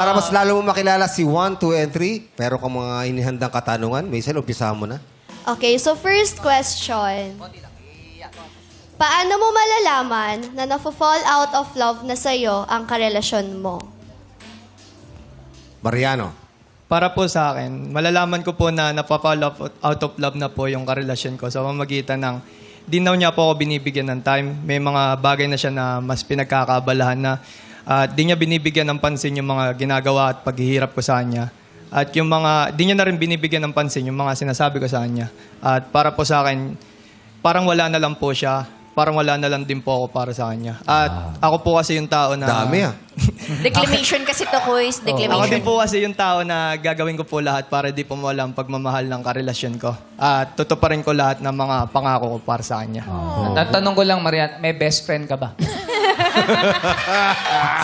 Para mas lalo mo makilala si 1, 2, and 3, pero kung mga inihandang katanungan, Maisel, umpisahan mo na. Okay, so first question. Paano mo malalaman na nafo-fall out of love na sa'yo ang karelasyon mo? Mariano. Para po sa akin, malalaman ko po na napapa-fall out of love na po yung karelasyon ko sa pamamagitan ng di na niya po ako binibigyan ng time. May mga bagay na siya na mas pinagkakaabalahan na di niya binibigyan ng pansin yung mga ginagawa at paghihirap ko sa kanya. At yung mga, di niya na rin binibigyan ng pansin yung mga sinasabi ko sa kanya. At para po sa akin, parang wala na lang po siya. Parang wala na lang din po ako para sa kanya. At ako po kasi yung tao na... Dami Declamation kasi to, Kuys. Ako din Declamation. po kasi yung tao na gagawin ko po lahat para di po mawala ang pagmamahal ng karelasyon ko. At tutuparin ko lahat ng mga pangako ko para sa kanya. Tatanong ko lang, Marian, may best friend ka ba?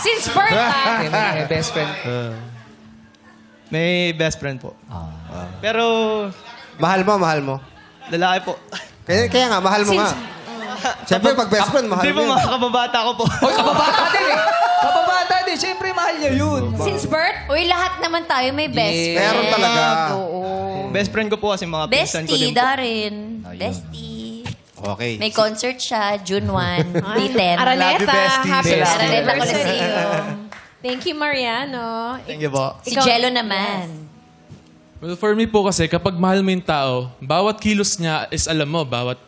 Since birth, ha? May best friend. May best friend po. Pero Mahal mo. lalaki po. Kaya nga, mahal mo nga. Siyempre, pag best friend, mahal Hindi po mo yan. mga kababata ko po. Hoy, kababata din eh! Kababata din! Siyempre, mahal niya yun. Since birth? Uy, lahat naman tayo may best Yeah. friend. Meron talaga. Oo. Best friend ko po kasi mga pinsan ko Bestie, din po. Darin. Bestie. Okay. May concert siya, June 1, Day 10. Araleta, happy Araleta anniversary. Coliseum. Thank you, Mariano. Thank you po. Si Jello naman. Well, for me po kasi, kapag mahal mo yung tao, bawat kilos niya is alam mo, bawat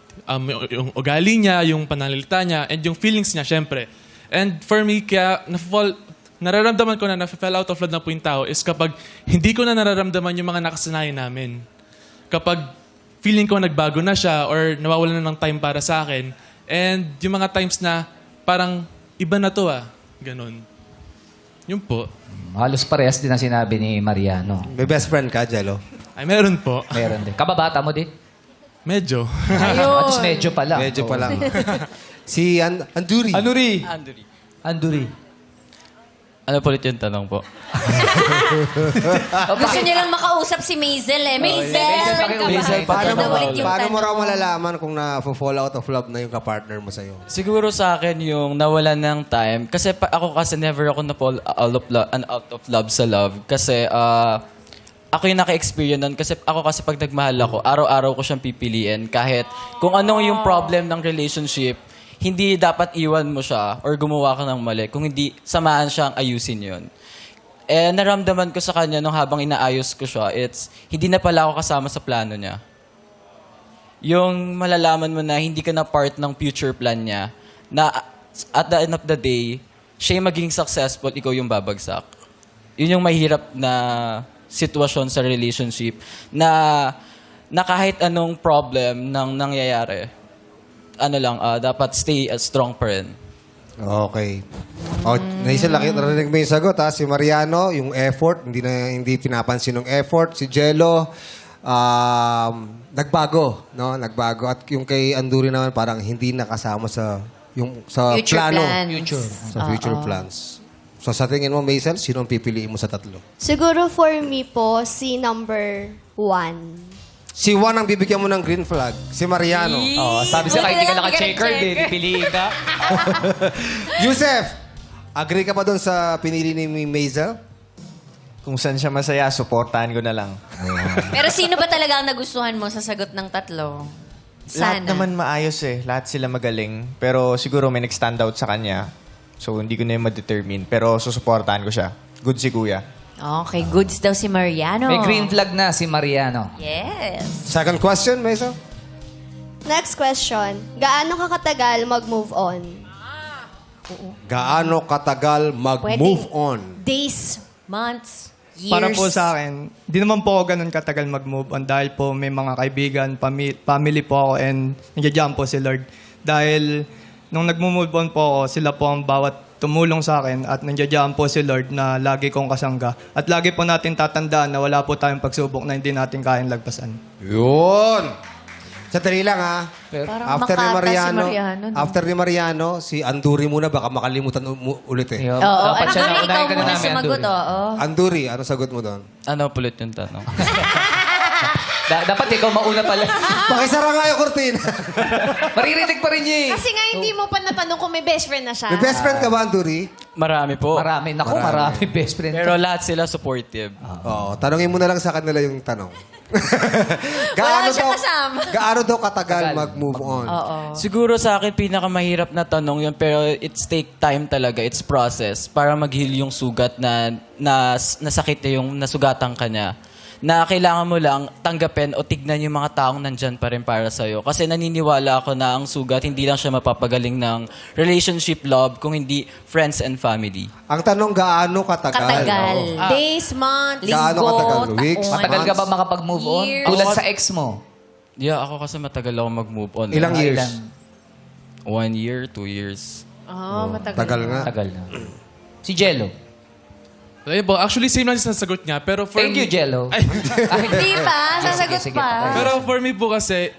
yung ugali niya, yung pananalita niya, and yung feelings niya, syempre. And for me, kaya nararamdaman ko na na-fall out of love na po yung tao is kapag hindi ko na nararamdaman yung mga nakasanayan namin. Kapag feeling ko nagbago na siya or nawawala na ng time para sa akin, and yung mga times na parang iba na to Ganon. Yun po. Halos parehas din ang sinabi ni Mariano. May best friend ka, Jello? Ay, meron po. Meron din. Kababata mo din? Medyo. At least medyo pa lang. Medyo pa lang. Si Anduri. Anduri. Ano po ulit yung tanong po? Gusto niya lang makausap si Maisel eh. Maisel! Paano mo raw malalaman kung na-fall out of love na yung kapartner mo sa'yo? Siguro sa akin yung nawalan ng time. Kasi ako kasi never ako na-fall out of love sa love. Kasi ako yung naka-experience nun. Kasi ako kasi pag nagmahal ako, araw-araw ko siyang pipiliin. Kahit kung anong yung problem ng relationship, hindi dapat iwan mo siya or gumawa ka ng mali. Kung hindi, samahan siyang ayusin yun. Eh, naramdaman ko sa kanya nung habang inaayos ko siya, hindi na pala ako kasama sa plano niya. Yung malalaman mo na hindi ka na part ng future plan niya, na at the end of the day, siya yung magiging successful, ikaw yung babagsak. Yun yung mahirap na sitwasyon sa relationship na kahit anong problem nang nangyayari, dapat stay strong pa rin. Okay. Naisa, narinig mo yung sagot, ha? Si Mariano, yung effort, hindi pinapansin yung effort. Si Jello, nagbago, no? Nagbago. At yung kay Anduri naman, parang hindi nakasama sa Future plano. plans. Sa future plans. So sa tingin mo, Maisel, sino ang pipiliin mo sa tatlo? Siguro for me po, si number 1. Si Juan ang bibigyan mo ng green flag. Si Mariano. Sabi siya, kahit hindi ka naka-checkered eh, pipiliin ka. Yusef, agree ka ba doon sa pinili ni Maisel? Kung saan siya masaya, supportahan ko na lang. Pero sino ba talaga ang nagustuhan mo sa sagot ng tatlo? Lahat Sana. naman maayos eh. Lahat sila magaling. Pero siguro may nag-stand out sa kanya. So hindi ko na yung ma-determine. Pero susuportahan ko siya. Good si Kuya. Okay, goods daw si Mariano. May green flag na si Mariano. Yes. Second question, Maisel? Next question. Gaano ka katagal mag-move on? Gaano katagal mag-move on? Days, months, years. Para po sa akin, di naman po ako ganun katagal mag-move on dahil po may mga kaibigan, family po ako and nandiyan po si Lord. Dahil nung nag-move on po ako, sila po ang bawat tumulong sa akin at nandiyan po si Lord na lagi kong kasangga. At lagi po natin tatandaan na wala po tayong pagsubok na hindi natin kayang lagpasan. Yun! Sandali lang, ha? Parang makata si Mariano, no? After ni Mariano, si Anduri muna, baka makalimutan ulit eh. Yun. Oo, Dapat siya Anduri, ikaw naunahin ka na muna namin, sumagot, Anduri. oo. Anduri, ano sagot mo doon? Ano po ulit yung tanong? Dapat ikaw mauna pala. Pakisara nga yung kurtina. Maririnig pa rin niya eh. Kasi nga hindi mo pa natanong kung may best friend na siya. May best friend ka ba, Anduri? Marami po. Marami. Naku, marami best friend. Pero lahat sila supportive. Oo, tanongin mo na lang sa kanila yung tanong. Wala siya kasama. Gaano daw katagal mag-move on? Siguro sa akin, pinakamahirap na tanong yun, pero it's take time talaga. It's process para mag-heal yung sugat na nasakit niya, yung nasugatan ka niya. Na kailangan mo lang tanggapin o tignan yung mga taong nandyan pa rin para sa'yo. Kasi naniniwala ako na ang sugat, hindi lang siya mapapagaling ng relationship love, kung hindi friends and family. Ang tanong, gaano katagal? Katagal. Oo. Days, months. Gaano Linggo, katagal? Weeks? taon. Matagal ka ba makapag-move on? Years. Tulad sa ex mo. Yeah, ako kasi matagal ako mag-move on. Ilang years? 1 year, 2 years. Oh, matagal. Tagal nga. Tagal na. Si Jello. Ayun po, actually, same lang sa sagot niya. Pero for Thank me, you, Jello. Di ba? Sasagot sige. pa. Pero for me po kasi,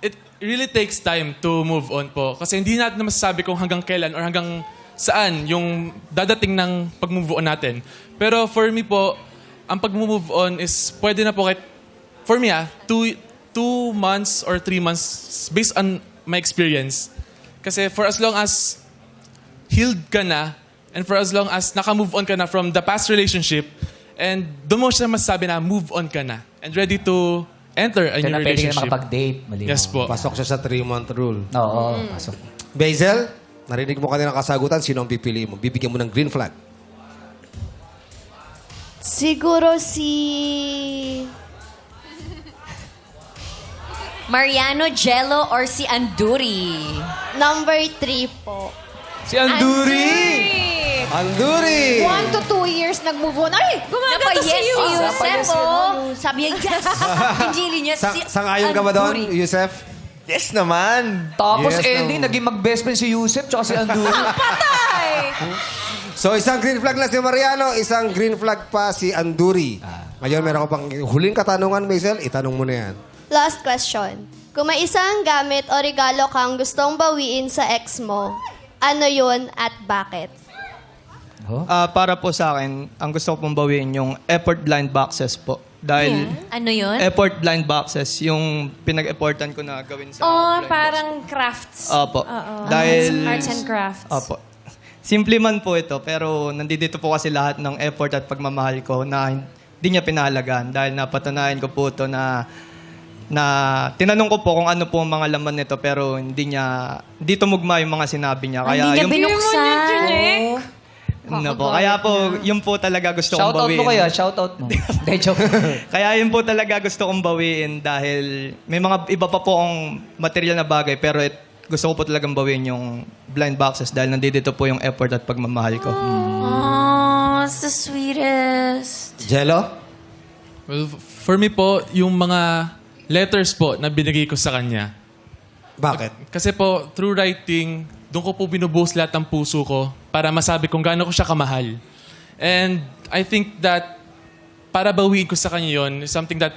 it really takes time to move on po. Kasi hindi natin na masasabi kung hanggang kailan or hanggang saan yung dadating ng pag-move on natin. Pero for me po, ang pag-move on is pwede na po kahit, for me 2 months or 3 months based on my experience. Kasi for as long as healed ka na, and for as long as naka-move on ka na from the past relationship, and doon mo siya masasabi na move on ka na, and ready to enter a Kaya new na pwede ka na relationship. makapag-date. Malinaw. Yes po. Pasok siya sa 3-month rule. Oo, pasok. Basil, narinig mo kanina kasagutan, sino ang pipiliin mo? Bibigyan mo ng green flag. Siguro si... Mariano, Jello, or si Anduri? Number 3 po. Si Anduri! Anduri! 1 to 2 years nag-move on. Ay, gumaganda si Yes, si Yusef. Yusef, oh. Sabi niya, yes. Pinjili niya si Sang-ayon ka ba doon, Anduri. Yusef? Yes naman! Tapos Yes, ending, no. naging mag-best friend si Yusef tsaka si Anduri. So, isang green flag na si Mariano, isang green flag pa si Anduri. Ngayon, meron ko pang huling katanungan, Basil. Itanong mo na yan. Last question. Kung may isang gamit o regalo kang gustong bawiin sa ex mo, ano yun at bakit? Para po sa akin, ang gusto ko pong bawiin yung effort blind boxes po. Dahil Ano yun? effort blind boxes, yung pinag-effortan ko na gawin sa Oh, blind parang crafts. Opo. Oo. Dahil... Arts and crafts. Opo. Simple man po ito, pero nandito po kasi lahat ng effort at pagmamahal ko na hindi niya pinahalagaan. Dahil napatunayan ko po ito na tinanong ko po kung ano po ang mga laman nito, pero hindi tumugma yung mga sinabi niya. Kaya Hindi niya yung, binuksan. no po, kaya po, yun po talaga gusto kong Shoutout bawiin. mo kaya? Shoutout mo. Hindi, joke. Kaya yun po talaga gusto kong bawiin dahil may mga iba pa po ang material na bagay, pero gusto ko po talagang bawiin yung blind boxes dahil nandito po yung effort at pagmamahal ko. Oh, it's the sweetest. Jello? Well, for me po, yung mga letters po na binigay ko sa kanya. Bakit? Kasi po, through writing, doon ko po binubuhos lahat ng puso ko para masabi kung gaano ko siya kamahal. And I think that para bawiin ko sa kanya yun, is something that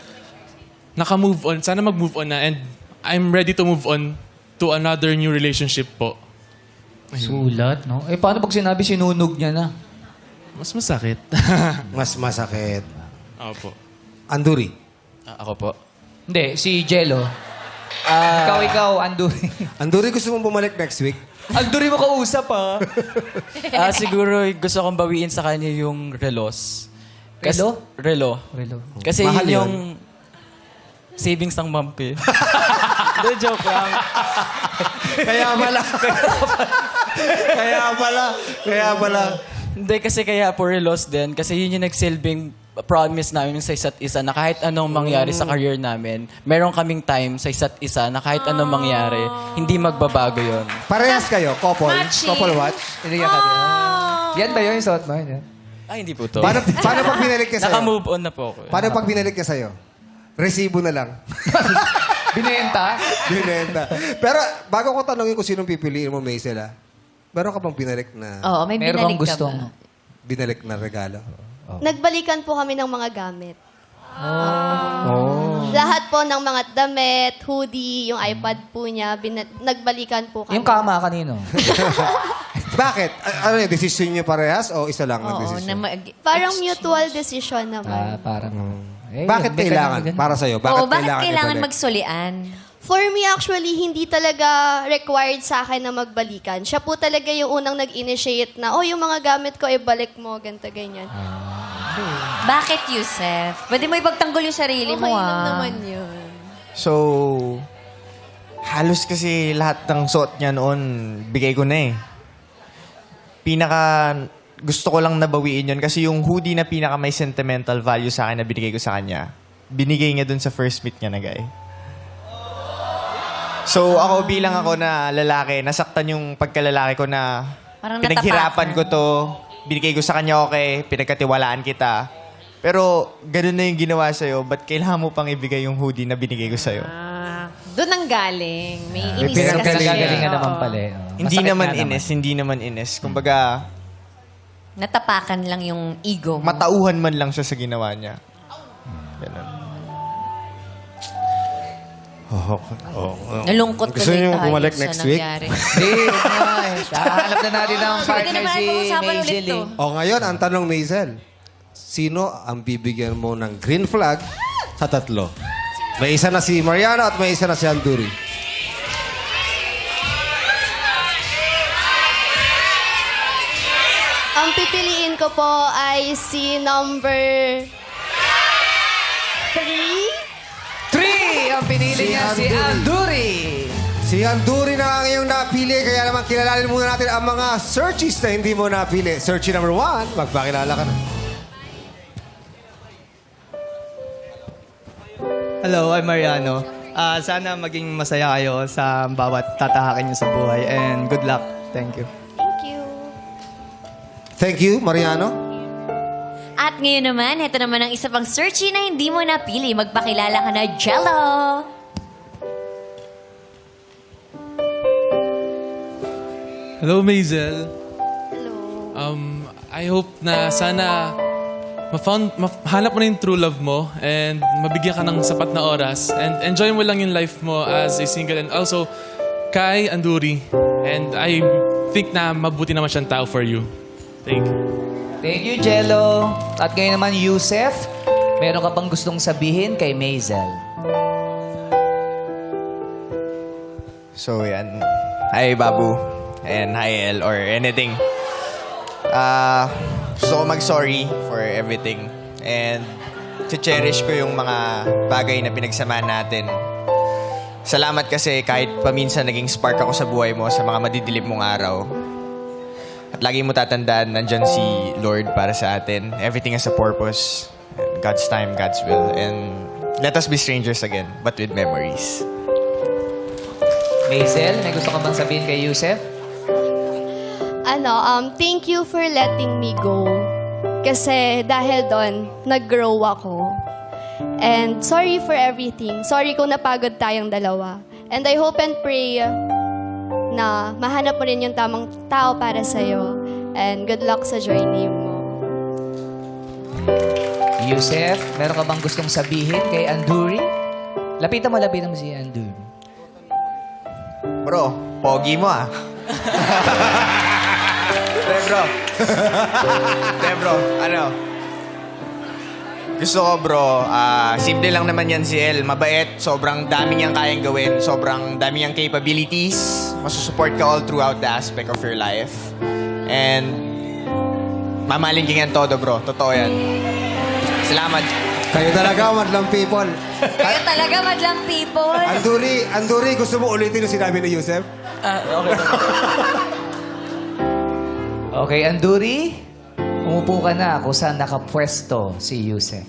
naka-move on. Sana mag-move on na. And I'm ready to move on to another new relationship po. Sulat, no? Eh, paano pag sinabi sinunog niya na? Mas masakit. Mas masakit. Opo. Anduri? Ako po. Hindi, si Jello. Ikaw, Anduri. Anduri, gusto mong bumalik next week? Anduri mo kausap, ha? Siguro gusto kong bawiin sa kanya yung relos. Relo? Relo. Relo. Kasi Mahal yun yung savings ng mampi. Hindi, joke lang. Kaya pala. Hindi, kasi kaya po relos din. Kasi yun yung nagsilbing promise namin sa isa't isa na kahit anong mangyari sa career namin, meron kaming time sa isa't isa na kahit anong mangyari, hindi magbabago yun. Parehas kayo, couple. Matching. Couple watch. Iniyak ka din. Yan ba yun yung suot mo? Yan. Ay, hindi po to. Paano pag binalik niya sa'yo? Naka-move on na po ako. Paano pag binalik niya sa'yo? Resibo na lang. Binenta? Binenta. Pero bago ko tanongin kung sinong pipiliin mo, Maisel, meron ka bang binalik na Oo, may Meron binalik kang ka gustong... ba? binalik na regalo? Nagbalikan po kami ng mga gamit. Lahat po ng mga damit, hoodie, yung iPad po niya, nagbalikan po kami. Yung kama kanino? Bakit? Ano yung decision niyo parehas o isa lang Oo, nag-decision? na Parang mutual decision naman. Parang... Bakit may kailangan? ganun. Para sa'yo, bakit, Oo, bakit kailangan ibalik? magsulian? For me, actually, hindi talaga required sa akin na magbalikan. Siya po talaga yung unang nag-initiate na, yung mga gamit ko, ibalik mo, ganito, ganyan. Bakit, Yusef? Pwede mo ipagtanggol yung sarili mo, Okay ah. lang naman yun. So, halos kasi lahat ng suot niya noon, bigay ko na eh. Gusto ko lang nabawiin yun kasi yung hoodie na pinaka may sentimental value sa akin na binigay ko sa kanya, binigay niya dun sa first meet niya na guy. So, ako bilang ako na lalaki, nasaktan yung pagkalalaki ko na Parang pinaghirapan natapakan. ko to, binigay ko sa kanya okay, pinagkatiwalaan kita. Pero, ganun na yung ginawa sa'yo, ba't kailangan mo pang ibigay yung hoodie na binigay ko sa'yo? Doon ang galing. May inis pinanggalingan. kasi siya. Pinanggalingan Oo. naman pala eh. Hindi naman ines. Kumbaga, Natapakan lang yung ego mo. matauhan man lang siya sa ginawa niya. Ganun. Nalungkot Gusto tuloy niyo tayo bumalik sa next week? nangyari. Hindi, hanap na natin ang Pwede partner naman si natin pag-usapan ulit Maisel to. eh. O ngayon, ang tanong, Maisel. Sino ang bibigyan mo ng green flag sa tatlo? May isa na si Mariano at may isa na si Anduri. Ang pipiliin ko po ay si number 3. 3 ang pinili niya si Anduri. Si Anduri na ang iyong napili, kaya naman kilalanin muna natin ang mga searchies na hindi mo napili. Searchy number 1, magpakilala ka na. Hello, I'm Mariano. Sana maging masaya kayo sa bawat tatahakin niyo sa buhay. And good luck. Thank you. Thank you. Thank you, Mariano. At ngayon naman, ito naman ang isa pang searchy na hindi mo napili. Magpakilala ka na, Jello! Hello, Maisel. Hello. I hope na sana mahanap mo na yung true love mo and mabigyan ka ng sapat na oras and enjoy mo lang yung life mo as a single and also kay Anduri. And I think na mabuti naman siyang tao for you. Thank you. Thank you, Jello. At ngayon naman, Yusef, meron ka bang gustong sabihin kay Maisel? So, yan. Hi, Babu. And hi, El, or anything. Gusto ko mag-sorry for everything. And cherish ko yung mga bagay na pinagsamahan natin. Salamat kasi kahit paminsan naging spark ako sa buhay mo sa mga madidilim mong araw. At lagi mo tatandaan, nandyan si Lord para sa atin. Everything has a purpose. And God's time, God's will. And let us be strangers again, but with memories. Maisel, may gusto ka bang sabihin kay Yusef? Thank you for letting me go. Kasi dahil doon, nag-grow ako. And sorry for everything. Sorry kung napagod tayong dalawa. And I hope and pray na mahanap mo rin yung tamang tao para sa'yo. And good luck sa journey mo. Yusef, meron ka bang gustong sabihin kay Anduri? Lapitan mo si Anduri. Bro, pogi mo ah. Bro, ano? Gusto ko bro, simple lang naman yan si El. Mabait, sobrang dami niyang kayang gawin, sobrang dami niyang capabilities. Masusupport ka all throughout the aspect of your life. And mamahalin ka yan todo bro, totoo yan. Salamat. Kayo talaga, madlang people. Kayo talaga, madlang people. Anduri, gusto mo ulitin yung sinabi ni Yusef? Okay, Anduri, umupo ka na kung saan nakapwesto si Yusef.